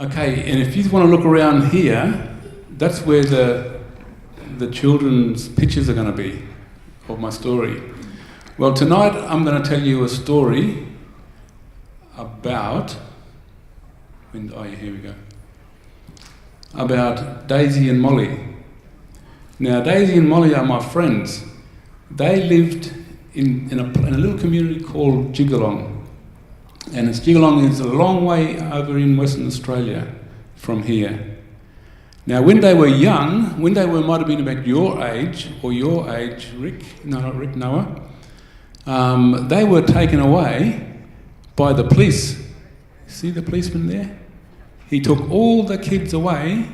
Okay, and if you want to look around here, that's where the children's pictures are going to be of my story. Well, tonight I'm going to tell you a story about... here we go. About Daisy and Molly. Now, Daisy and Molly are my friends. They lived in a little community called Jigalong. And Jigalong is a long way over in Western Australia from here. Now, when they were young, might have been about your age, Rick, no, not Rick, Noah, they were taken away by the police. See the policeman there? He took all the kids away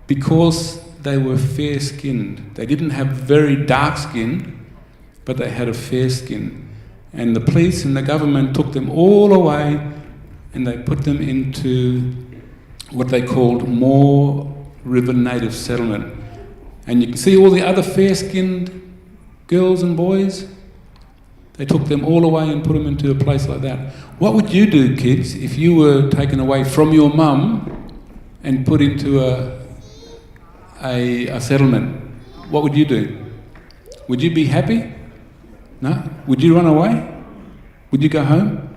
because they were fair-skinned. They didn't have very dark skin, but they had a fair skin. And the police and the government took them all away and they put them into what they called Moore River Native Settlement. And you can see all the other fair-skinned girls and boys. They took them all away and put them into a place like that. What would you do, kids, if you were taken away from your mum and put into a settlement? What would you do? Would you be happy? No? Would you run away? Would you go home?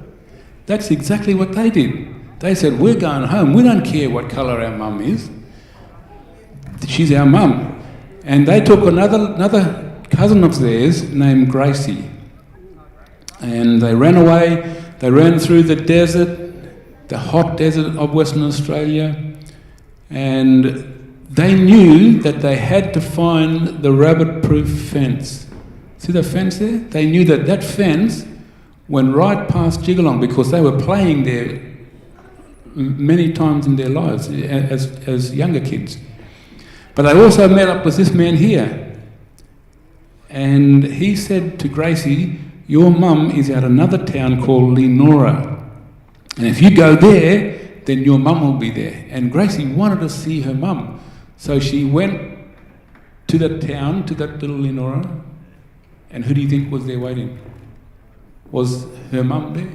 That's exactly what they did. They said, we're going home. We don't care what colour our mum is. She's our mum. And they took another cousin of theirs named Gracie. And they ran away. They ran through the desert, the hot desert of Western Australia. And they knew that they had to find the rabbit-proof fence. See the fence there? They knew that fence went right past Jigalong because they were playing there many times in their lives as younger kids. But they also met up with this man here. And he said to Gracie, your mum is at another town called Leonora. And if you go there, then your mum will be there. And Gracie wanted to see her mum. So she went to that town, to that little Leonora. And who do you think was there waiting? Was her mum there?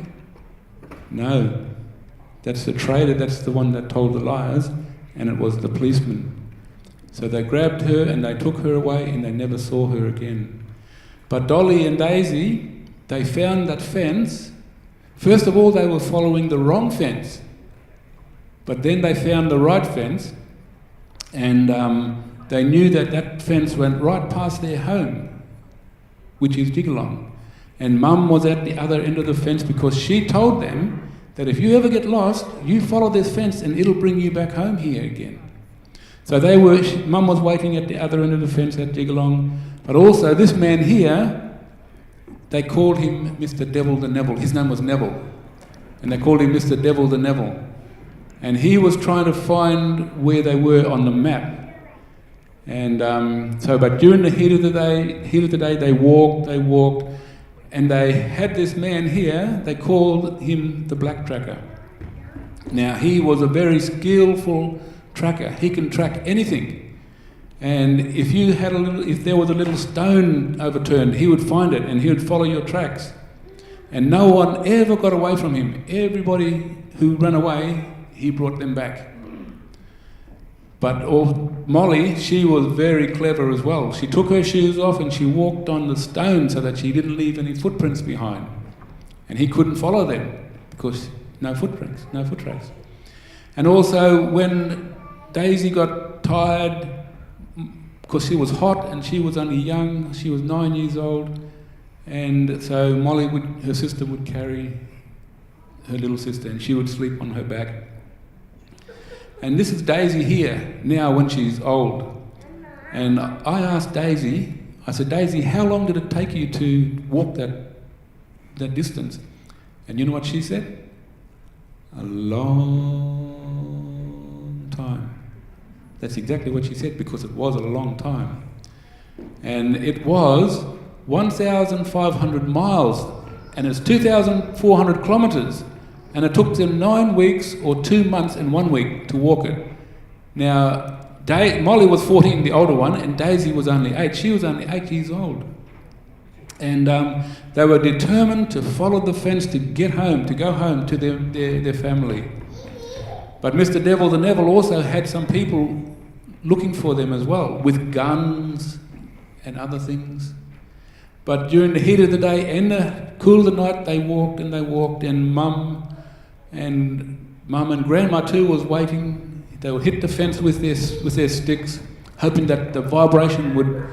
No. That's the traitor, that's the one that told the liars, and it was the policeman. So they grabbed her and they took her away and they never saw her again. But Dolly and Daisy, they found that fence. First of all, they were following the wrong fence. But then they found the right fence, and they knew that fence went right past their home, which is Jigalong. And Mum was at the other end of the fence because she told them that if you ever get lost, you follow this fence and it'll bring you back home here again. So Mum was waiting at the other end of the fence at Jigalong. But also this man here, they called him Mr. Devil the Neville. His name was Neville. And they called him Mr. Devil the Neville. And he was trying to find where they were on the map. And but during the heat of the day, they walked, and they had this man here. They called him the Black Tracker. Now he was a very skillful tracker. He can track anything. And if there was a little stone overturned, he would find it and he would follow your tracks. And no one ever got away from him. Everybody who ran away, he brought them back. But Molly, she was very clever as well. She took her shoes off and she walked on the stone so that she didn't leave any footprints behind. And he couldn't follow them because no footprints, no foot tracks. And also when Daisy got tired, because she was hot and she was only young, she was 9 years old, and so Molly, her sister, would carry her little sister and she would sleep on her back. And this is Daisy here, now when she's old. And I asked Daisy, I said, Daisy, how long did it take you to walk that distance? And you know what she said? A long time. That's exactly what she said, because it was a long time. And it was 1,500 miles, and it's 2,400 kilometres. And it took them 9 weeks or 2 months and 1 week to walk it. Now, Molly was 14, the older one, and Daisy was only 8. She was only 8 years old. And they were determined to follow the fence to get home, to go home to their family. But Mr. Devil, the Neville, also had some people looking for them as well, with guns and other things. But during the heat of the day and the cool of the night, they walked, and Mum and Grandma too was waiting. They would hit the fence with their sticks, hoping that the vibration would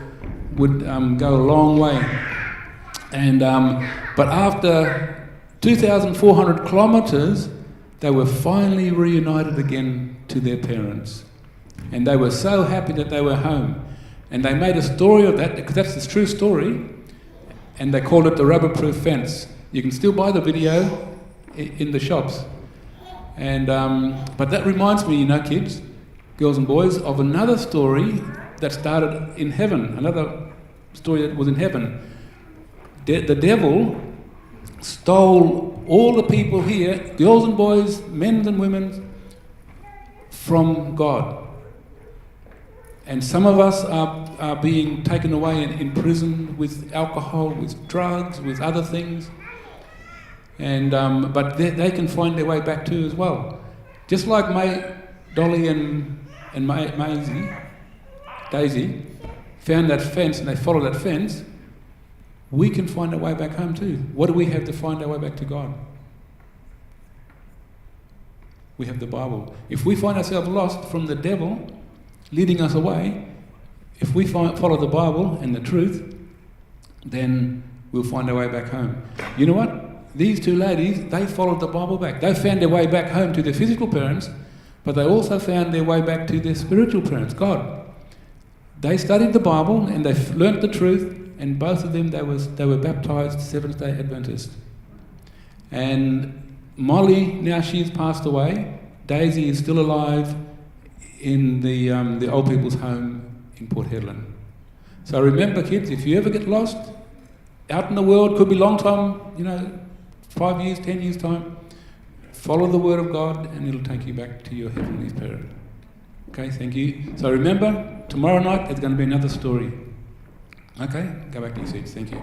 go a long way. And but after 2,400 kilometres, they were finally reunited again to their parents. And they were so happy that they were home. And they made a story of that, because that's the true story, and they called it the rubber-proof fence. You can still buy the video in the shops. And but that reminds me, kids, girls and boys, of another story that started in heaven, another story that was in heaven. The devil stole all the people here, girls and boys, men and women, from God. And some of us are being taken away in prison with alcohol, with drugs, with other things. And but they can find their way back too as well. Just like Dolly and Daisy found that fence and they followed that fence, we can find our way back home too. What do we have to find our way back to God? We have the Bible. If we find ourselves lost from the devil leading us away, if we follow the Bible and the truth, then we'll find our way back home. You know what? These two ladies, they followed the Bible back. They found their way back home to their physical parents, but they also found their way back to their spiritual parents, God. They studied the Bible and they learnt the truth, and both of them, they were baptised Seventh-day Adventists. And Molly, now she's passed away. Daisy is still alive in the old people's home in Port Hedland. So remember, kids, if you ever get lost out in the world, could be a long time, 5 years, 10 years time, follow the Word of God and it'll take you back to your Heavenly Parent. Okay, thank you. So remember, tomorrow night there's going to be another story. Okay, go back to your seats. Thank you.